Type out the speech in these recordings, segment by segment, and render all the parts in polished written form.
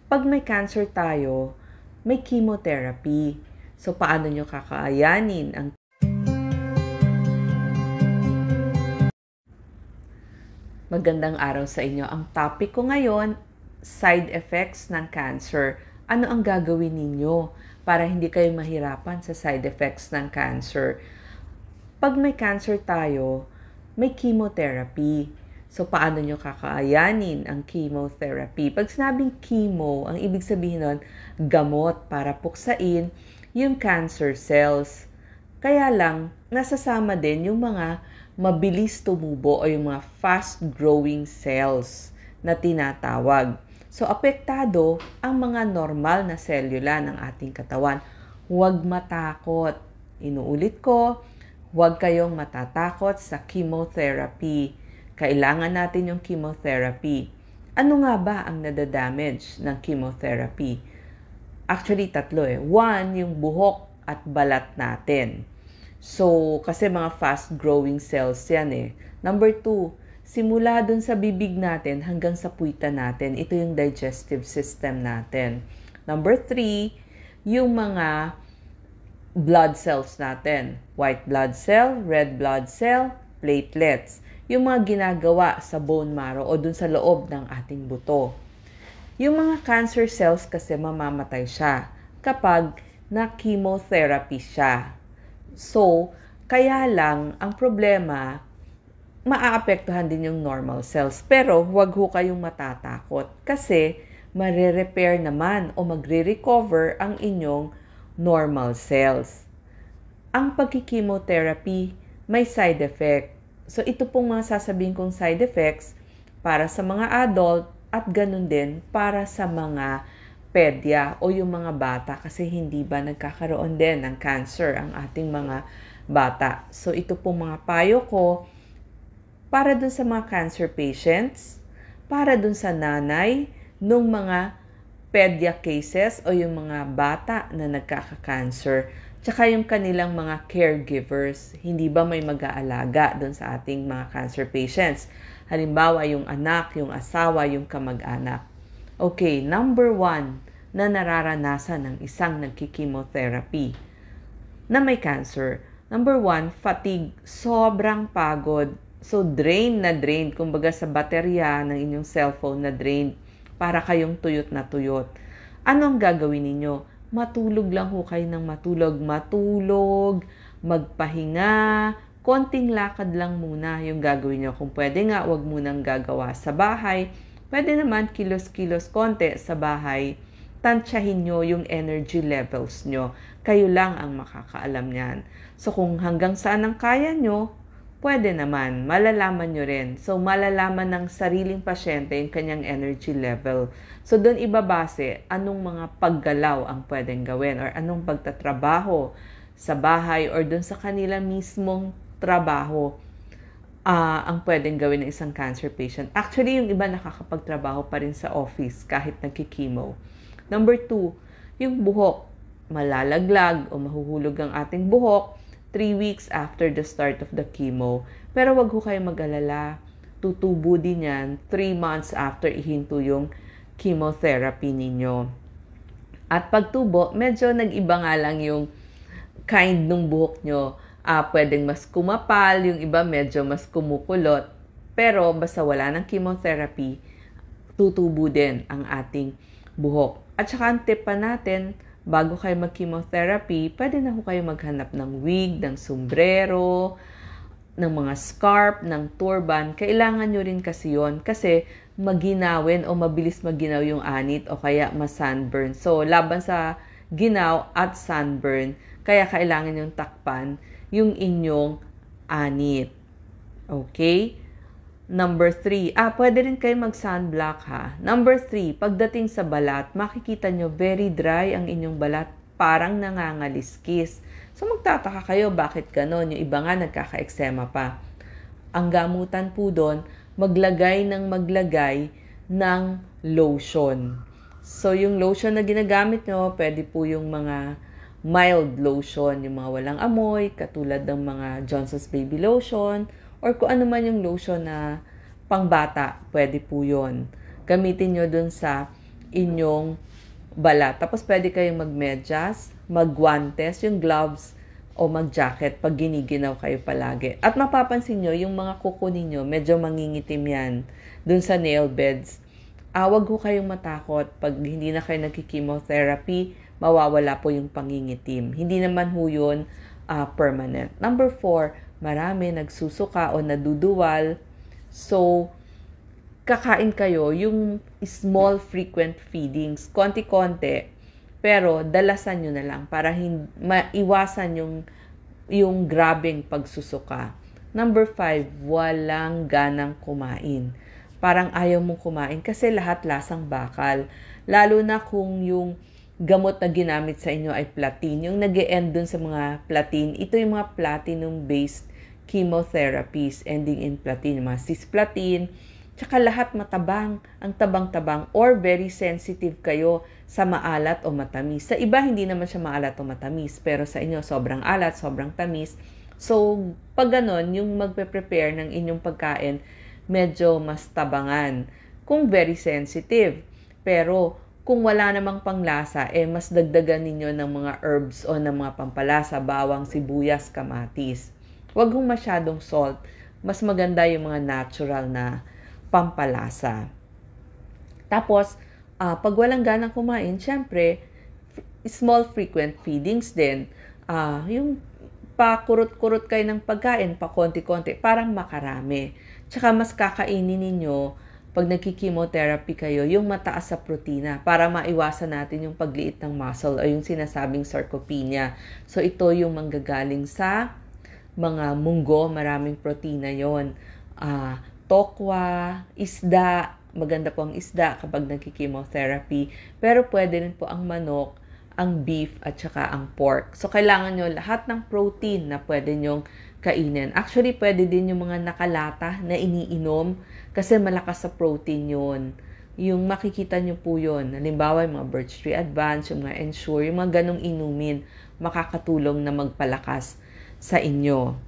Pag may cancer tayo, may chemotherapy. So, paano nyo kakaayanin ang Magandang araw sa inyo. Ang topic ko ngayon, side effects ng cancer. Ano ang gagawin ninyo para hindi kayo mahirapan sa side effects ng cancer? Pag may cancer tayo, may chemotherapy. So, paano nyo kakaayanin ang chemotherapy? Pag sinabing chemo, ang ibig sabihin nun, gamot para puksain yung cancer cells. Kaya lang, nasasama din yung mga mabilis tumubo o yung mga fast-growing cells na tinatawag. So, apektado ang mga normal na selula ng ating katawan. Huwag matakot. Inuulit ko, huwag kayong matatakot sa chemotherapy. Kailangan natin yung chemotherapy. Ano nga ba ang nadadamage ng chemotherapy? Actually, tatlo eh. One, yung buhok at balat natin. So, kasi mga fast-growing cells yan eh. Number 2, simula dun sa bibig natin hanggang sa puwita natin. Ito yung digestive system natin. Number 3, yung mga blood cells natin. White blood cell, red blood cell, platelets. Yung mga ginagawa sa bone marrow o dun sa loob ng ating buto. Yung mga cancer cells kasi mamamatay siya kapag na-chemotherapy siya. So, kaya lang, ang problema, maaapektuhan din yung normal cells. Pero, huwag ho kayong matatakot kasi mare-repair naman o magre-recover ang inyong normal cells. Ang pagki-chemotherapy may side effect. So, ito pong mga sasabihin kong side effects para sa mga adult at ganun din para sa mga pedya o yung mga bata kasi hindi ba nagkakaroon din ng cancer ang ating mga bata. So, ito pong mga payo ko para dun sa mga cancer patients, para dun sa nanay, nung mga pedya cases o yung mga bata na nagkaka-cancer, tsaka yung kanilang mga caregivers. Hindi ba may mag-aalaga dun sa ating mga cancer patients? Halimbawa, yung anak, yung asawa, yung kamag-anak. Okay, number 1 na nararanasan ng isang nagki-chemotherapy na may cancer. Number 1, fatigue. Sobrang pagod. So, drain na drain. Kumbaga sa baterya ng inyong cellphone na drain. Para kayong tuyot na tuyot. Ano ang gagawin ninyo? Matulog lang ho kayo ng matulog. Matulog, magpahinga, konting lakad lang muna yung gagawin nyo. Kung pwede nga, wag munang gagawa sa bahay. Pwede naman kilos-kilos konti sa bahay. Tansyahin nyo yung energy levels nyo. Kayo lang ang makakaalam niyan. So kung hanggang saan ang kaya nyo, pwede naman. Malalaman nyo rin. So malalaman ng sariling pasyente yung kanyang energy level. So doon ibabase anong mga paggalaw ang pwedeng gawin or anong pagtatrabaho sa bahay or doon sa kanila mismong trabaho ang pwedeng gawin ng isang cancer patient. Actually, yung iba nakakapagtrabaho pa rin sa office kahit nagki-chemo. Number 2, yung buhok. Malalaglag o mahuhulog ang ating buhok 3 weeks after the start of the chemo. Pero wag ho kayo mag-alala. Tutubo din yan 3 months after ihinto yung chemotherapy ninyo. At pagtubo, medyo nag-iba nga lang yung kind ng buhok nyo. Pwedeng mas kumapal, yung iba medyo mas kumukulot. Pero basta wala ng chemotherapy, tutubo din ang ating buhok. At saka ang tip pa natin, bago kayo mag-chemotherapy, pwede na ho kayo maghanap ng wig, ng sombrero, ng mga scarf, ng turban. Kailangan nyo rin kasi yon kasi maginawin o mabilis maginaw yung anit o kaya ma-sunburn. So, laban sa ginaw at sunburn, kaya kailangan yung takpan yung inyong anit. Okay? Number 3, pwede rin kayo mag-sunblock ha. Number 3, pagdating sa balat, makikita nyo very dry ang inyong balat, parang nangangaliskis. So magtataka kayo bakit ganon, yung iba nga nagkaka-eczema pa. Ang gamutan po doon, maglagay ng lotion. So yung lotion na ginagamit nyo, pwede po yung mga mild lotion, yung mga walang amoy, katulad ng mga Johnson's Baby Lotion, or kung ano man yung lotion na pangbata, pwede po yun. Gamitin nyo dun sa inyong balat. Tapos pwede kayong magmedyas, magguantes, yung gloves, o mag-jacket pag giniginaw kayo palagi. At mapapansin nyo, yung mga kuko ninyo, medyo mangingitim yan dun sa nail beds. Wag ho kayong matakot pag hindi na kayo nagki-chemotherapy, mawawala po yung pangingitim. Hindi naman ho yun permanent. Number 4, marami nagsusuka o naduduwal. So, kakain kayo yung small frequent feedings, konti-konti, pero dalasan nyo na lang para maiwasan yung grabing pagsusuka. Number 5, walang ganang kumain. Parang ayaw mong kumain kasi lahat lasang bakal. Lalo na kung yung gamot na ginamit sa inyo ay platin. Yung nag-e-end dun sa mga platin, ito yung mga platinum-based chemotherapies ending in platin. Mga cisplatin, tsaka lahat matabang, ang tabang-tabang, or very sensitive kayo sa maalat o matamis. Sa iba, hindi naman siya maalat o matamis, pero sa inyo, sobrang alat, sobrang tamis. So, pag ganon, yung magpe-prepare ng inyong pagkain, medyo mas tabangan. Kung very sensitive. Pero, kung wala namang panglasa, mas dagdagan ninyo ng mga herbs o ng mga pampalasa, bawang, sibuyas, kamatis. Huwag hong masyadong salt. Mas maganda yung mga natural na pampalasa. Tapos, pag walang ganang kumain, syempre, small frequent feedings din. Yung pakurot-kurot kayo ng pagkain, pa konti-konti, parang makarami. Tsaka mas kakainin ninyo pag nagki-chemotherapy kayo, yung mataas sa protina para maiwasan natin yung pagliit ng muscle o yung sinasabing sarcopenia. So, ito yung manggagaling sa mga munggo, maraming protina yon. Tokwa, isda, maganda po ang isda kapag nagki-chemotherapy. Pero pwede rin po ang manok, ang beef, at saka ang pork. So, kailangan nyo lahat ng protein na pwede nyong kainin. Actually, pwede din yung mga nakalata na iniinom kasi malakas sa protein yun. Yung makikita nyo po yun. Halimbawa, yung mga Birch Tree Advance, yung mga Ensure, yung mga ganong inumin, makakatulong na magpalakas sa inyo.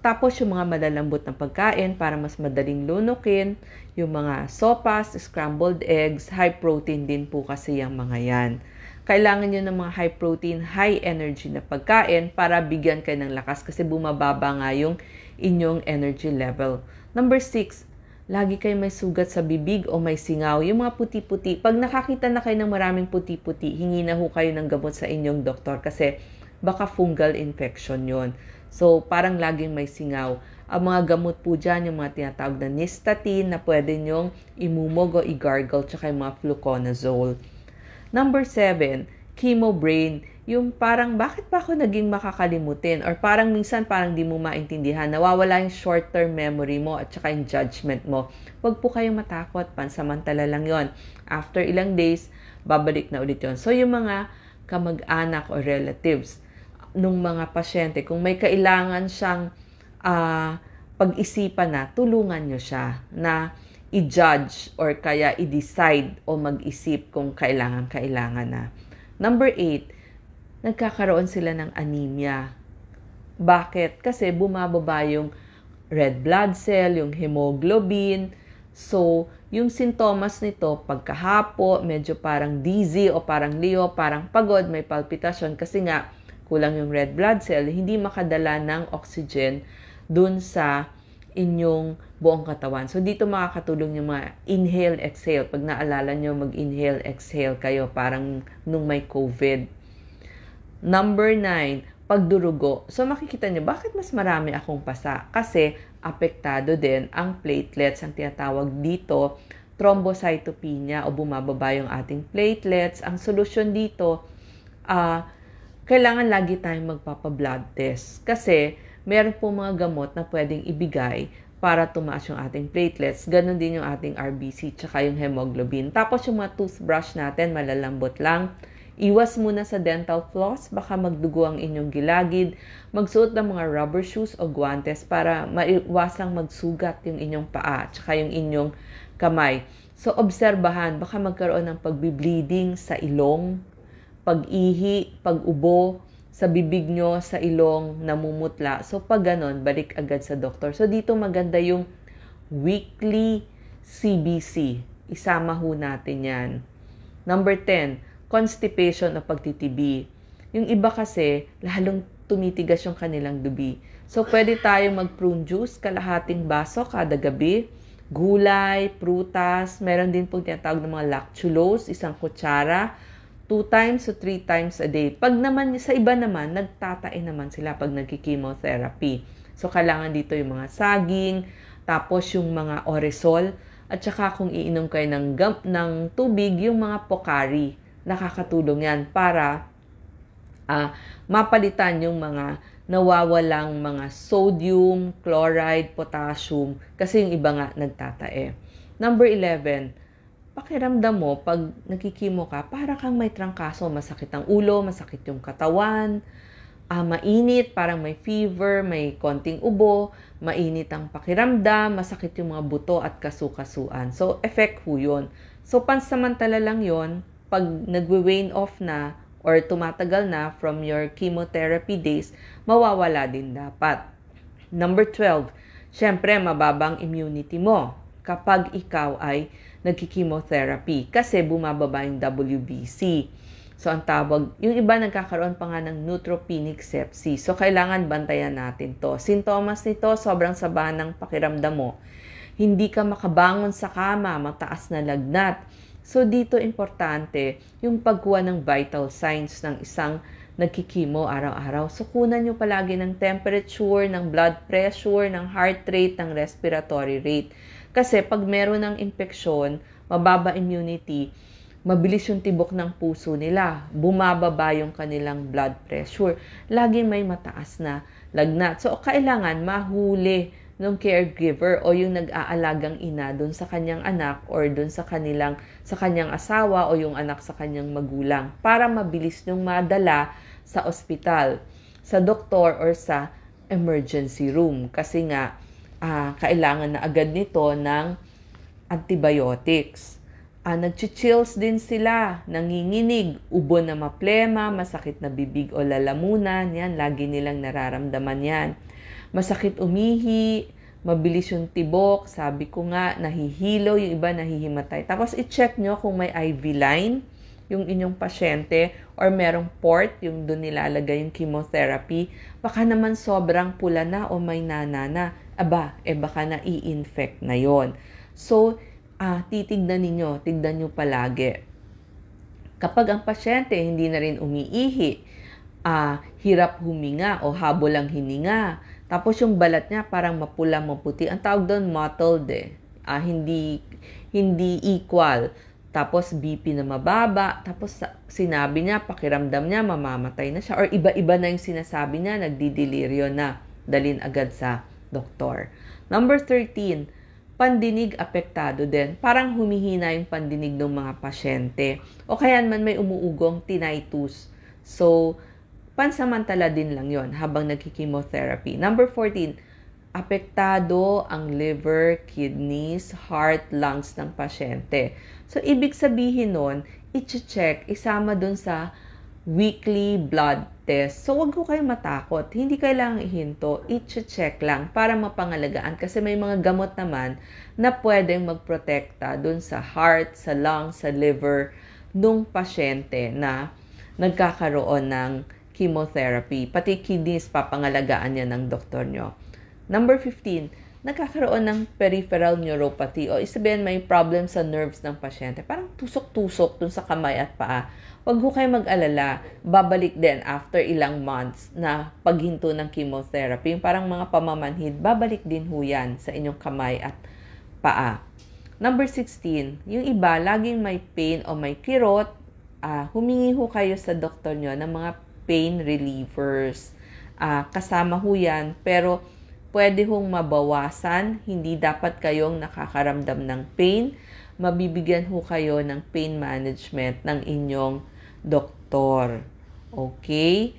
Tapos yung mga malalambot na pagkain para mas madaling lunukin, yung mga sopas, scrambled eggs, high protein din po kasi yung mga yan. Kailangan nyo ng mga high protein, high energy na pagkain para bigyan kayo ng lakas kasi bumababa nga yung inyong energy level. Number 6, lagi kayo may sugat sa bibig o may singaw. Yung mga puti-puti, pag nakakita na kayo ng maraming puti-puti, hingi na ho kayo ng gamot sa inyong doktor kasi baka fungal infection yon. So, parang laging may singaw. Ang mga gamot po dyan, yung mga tinatawag na nystatin na pwede nyong imumog o i-gargle, tsaka yung mga fluconazole. Number 7, chemo brain. Yung parang, bakit pa ako naging makakalimutin? Or parang minsan parang di mo maintindihan. Nawawala yung short-term memory mo at tsaka yung judgment mo. Huwag po kayong matakot. Pansamantala lang yon. After ilang days, babalik na ulit yon. So, yung mga kamag-anak o relatives nung mga pasyente, kung may kailangan siyang pag-isipan na, tulungan nyo siya na i-judge or kaya i-decide o mag-isip kung kailangan na. Number 8, nagkakaroon sila ng anemia. Bakit? Kasi bumababa yung red blood cell, yung hemoglobin. So, yung sintomas nito, pagkahapo, medyo parang dizzy o parang liyo, parang pagod, may palpitasyon kasi nga kulang yung red blood cell, hindi makadala ng oxygen dun sa inyong buong katawan. So, dito makakatulong yung mga inhale, exhale. Pag naalala nyo, mag-inhale, exhale kayo, parang nung may COVID. Number 9, pagdurugo. So, makikita nyo, bakit mas marami akong pasa? Kasi, apektado din ang platelets, ang tinatawag dito, thrombocytopenia o bumababa yung ating platelets. Ang solusyon dito, kailangan lagi tayong magpapa-blood test kasi meron po mga gamot na pwedeng ibigay para tumaas yung ating platelets. Ganon din yung ating RBC tsaka yung hemoglobin. Tapos yung mga toothbrush natin, malalambot lang. Iwas muna sa dental floss, baka magdugo ang inyong gilagid. Magsuot ng mga rubber shoes o guantes para maiwasang magsugat yung inyong paa tsaka yung inyong kamay. So, obserbahan, baka magkaroon ng pagbi-bleeding sa ilong, pag-ihi, pag-ubo, sa bibig nyo, sa ilong, namumutla. So, pag ganon, balik agad sa doktor. So, dito maganda yung weekly CBC. Isama ho natin yan. Number 10, constipation o pagtitibi. Yung iba kasi, lalong tumitigas yung kanilang dubi. So, pwede tayong mag-prune juice, kalahating baso kada gabi. Gulay, prutas, meron din pong tinatawag ng mga lactulose, isang kutsara, 2 times to 3 times a day. Pag naman, sa iba naman, nagtatae naman sila pag nagki-chemotherapy. So, kailangan dito yung mga saging, tapos yung mga oresol, at saka kung iinom kayo ng tubig, yung mga pokari. Nakakatulong yan para mapalitan yung mga nawawalang mga sodium, chloride, potassium, kasi yung iba nga nagtatae. Number 11, pakiramdam mo pag nagkikimo ka, para kang may trangkaso, masakit ang ulo, masakit yung katawan, mainit, parang may fever, may konting ubo, mainit ang pakiramdam, masakit yung mga buto at kasukasuan. So, effect ho yun. So, pansamantala lang yun, pag nagwe-wane off na, or tumatagal na from your chemotherapy days, mawawala din dapat. Number 12, syempre mababang immunity mo kapag ikaw ay nagki-chemotherapy kasi bumababa yung WBC. So, ang tawag, yung iba nagkakaroon pa nga ng neutropenic sepsis. So, kailangan bantayan natin to. Sintomas nito, sobrang sama ng pakiramdam mo. Hindi ka makabangon sa kama, mataas na lagnat. So, dito importante yung pagkuha ng vital signs ng isang nagkikimo araw-araw. So, kunan nyo palagi ng temperature, ng blood pressure, ng heart rate, ng respiratory rate. Kasi pag meron ng infeksyon, mababa immunity, mabilis yung tibok ng puso nila. Bumababa yung kanilang blood pressure. Lagi may mataas na lagnat. So, kailangan mahuli ng caregiver o yung nag-aalagang ina doon sa kanyang anak or doon sa kanyang asawa o yung anak sa kanyang magulang para mabilis niyong madala sa ospital, sa doktor or sa emergency room kasi nga kailangan na agad nito ng antibiotics. Nag-chills din sila, nanginginig, ubo na maplema, masakit na bibig o lalamunan, yan, lagi nilang nararamdaman yan. Masakit umihi, mabilis yung tibok, sabi ko nga, nahihilo, yung iba nahihimatay. Tapos i-check nyo kung may IV line, yung inyong pasyente, or merong port, yung doon nilalagay yung chemotherapy. Baka naman sobrang pula na o may nanana. Baka na i-infect na yon. So, tignan nyo palagi. Kapag ang pasyente hindi na rin umiihi, hirap huminga o habol ang hininga, tapos yung balat niya parang mapula, maputi. Ang tawag doon mottled hindi equal. Tapos BP na mababa. Tapos sinabi niya, pakiramdam niya, mamamatay na siya. Or iba-iba na yung sinasabi niya, nagdidelirio na. Dalhin agad sa doktor. Number 13, pandinig apektado din. Parang humihina yung pandinig ng mga pasyente. O kaya naman may umuugong tinnitus. So, pansamantala din lang yon habang nagki-chemotherapy. Number 14, apektado ang liver, kidneys, heart, lungs ng pasyente. So, ibig sabihin nun, i-check, isama dun sa weekly blood test. So, wag ko kayong matakot. Hindi kailangang ihinto. I-check lang para mapangalagaan kasi may mga gamot naman na pwedeng magprotekta dun sa heart, sa lungs, sa liver nung pasyente na nagkakaroon ng chemotherapy. Pati kidneys, papangalagaan yan ng doktor nyo. Number 15, nagkakaroon ng peripheral neuropathy o isabihin may problem sa nerves ng pasyente. Parang tusok-tusok dun sa kamay at paa. Huwag ho kayo mag-alala, babalik din after ilang months na paghinto ng chemotherapy. Yung parang mga pamamanhid, babalik din ho yan sa inyong kamay at paa. Number 16, yung iba, laging may pain o may kirot, humingi ho kayo sa doktor nyo ng mga pain relievers. Kasama ho yan, pero pwede hong mabawasan. Hindi dapat kayong nakakaramdam ng pain. Mabibigyan ho kayo ng pain management ng inyong doktor. Okay?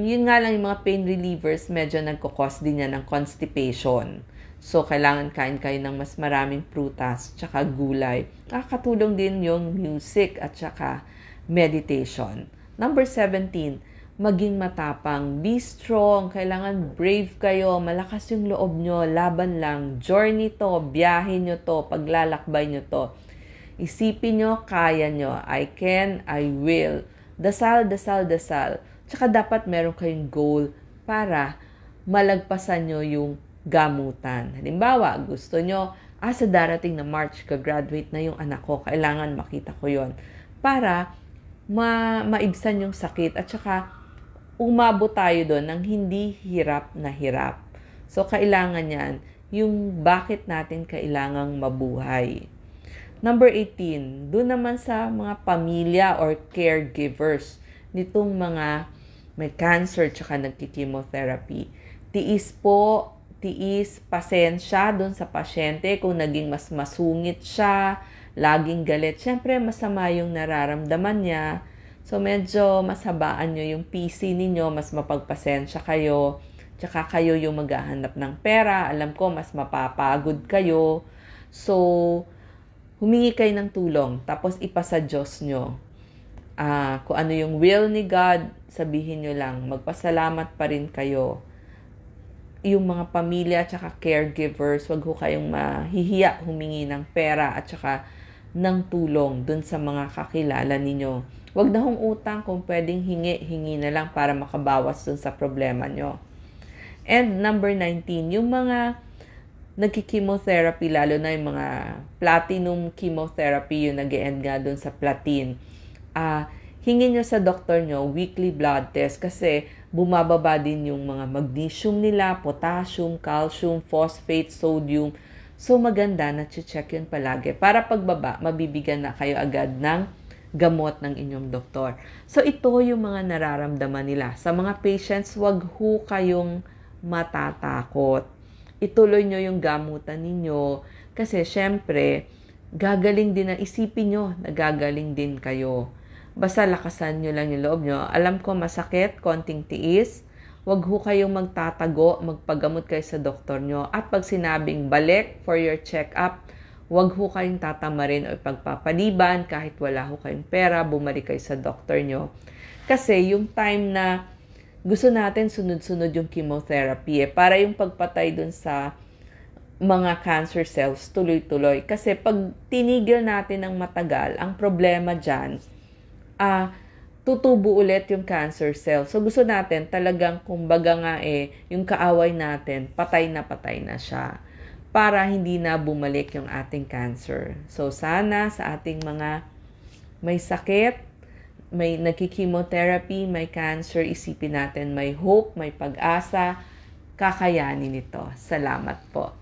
Yun nga lang, yung mga pain relievers, medyo nagkukos din yan ng constipation. So, kailangan kain kayo ng mas maraming prutas, tsaka gulay. Nakakatulong din yung music at tsaka meditation. Number 17, maging matapang. Be strong. Kailangan brave kayo. Malakas yung loob nyo. Laban lang. Journey to. Biyahe nyo to. Paglalakbay nyo to. Isipin nyo, kaya nyo. I can, I will. Dasal, dasal, dasal. Tsaka dapat meron kayong goal para malagpasan nyo yung gamutan. Halimbawa, gusto nyo, sa darating na March, ka-graduate na yung anak ko, kailangan makita ko yon para maibsan yung sakit at saka umabot tayo doon ng hindi hirap na hirap. So, kailangan yan yung bakit natin kailangang mabuhay. Number 18, doon naman sa mga pamilya or caregivers nitong mga may cancer tsaka nagki-chemotherapy. Tiis po, pasensya doon sa pasyente kung naging mas masungit siya, laging galit. Siyempre, masama yung nararamdaman niya. So, medyo masabaan nyo yung PC ninyo, mas mapagpasensya kayo. Tsaka kayo yung maghahanap ng pera. Alam ko, mas mapapagod kayo. So, humingi kayo ng tulong. Tapos, ipasa Diyos nyo. Kung ano yung will ni God, sabihin nyo lang. Magpasalamat pa rin kayo. Yung mga pamilya at saka caregivers, wag ho kayong mahihiya humingi ng pera at saka ng tulong dun sa mga kakilala ninyo. Wag na hong utang, kung pwedeng hingi na lang para makabawas dun sa problema nyo. And number 19, yung mga nagki-chemotherapy, lalo na yung mga platinum chemotherapy, yung nag-e-end nga dun sa platin. Hingin nyo sa doktor nyo weekly blood test kasi bumababa din yung mga magnesium nila, potassium, calcium, phosphate, sodium. So maganda na check yun palagi para pagbaba, mabibigyan na kayo agad ng gamot ng inyong doktor. So ito yung mga nararamdaman nila. Sa mga patients, wag ho kayong matatakot. Ituloy nyo yung gamutan ninyo kasi syempre, gagaling din na isipin nyo na gagaling din kayo. Basta lakasan nyo lang yung loob nyo. Alam ko masakit, konting tiis. Huwag ho kayong magtatago, magpagamot kayo sa doktor nyo. At pag sinabing balik for your check-up, huwag ho kayong tatamarin o pagpapaliban kahit wala ho kayong pera, bumalik kayo sa doktor nyo. Kasi yung time na gusto natin sunod-sunod yung chemotherapy, para yung pagpatay dun sa mga cancer cells tuloy-tuloy. Kasi pag tinigil natin ng matagal, ang problema dyan, tutubo ulit yung cancer cell. So, gusto natin talagang, kumbaga nga yung kaaway natin, patay na siya. Para hindi na bumalik yung ating cancer. So, sana sa ating mga may sakit, may nagki-chemotherapy, may cancer, isipin natin may hope, may pag-asa, kakayanin ito. Salamat po.